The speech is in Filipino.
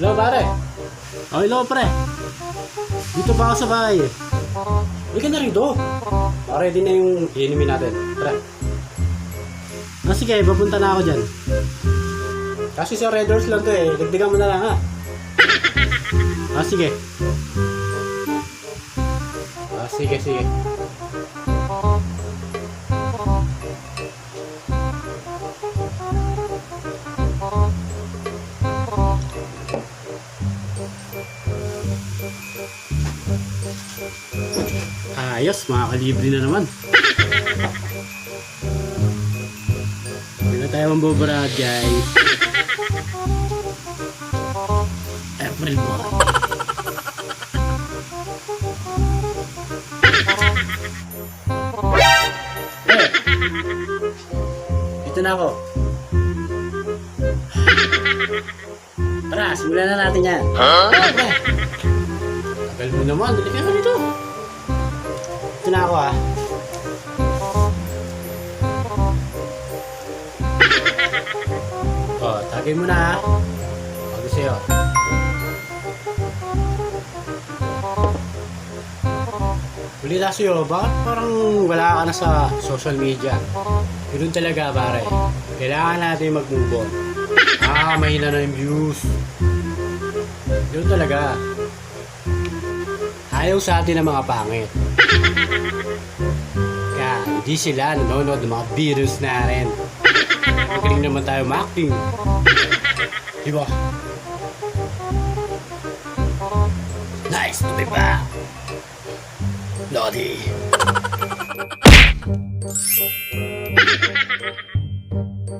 Hello, pare. Oh, hello, pre. Dito pa ako sa bahay. Hindi ka na rito. Ready na yung inumin natin. Tara. Sige, papunta na ako dyan. Kasi sa Red Doors lang to eh. Dagdagan mo na lang ha. Sige. Sige. Ayos, makakalibre na naman. Hindi na tayo mamboborad, guys. April Boy. Dito na ako. Tara, simulan na natin yan. Tagal mo naman, dali ka dito. Ito na ako ah. Tagay mo na ah. Bago sa'yo. Ulila sa'yo, bakit parang wala ka na sa social media? Yun talaga pare. Kailangan natin mag-move on. Mahina na yung views. Yun talaga. Ayaw sa atin ng mga pangit. Kaya hindi sila nanonood ng mga videos na rin. Magaling naman tayo ma-acting. Diba? Nice to be back. Lodi.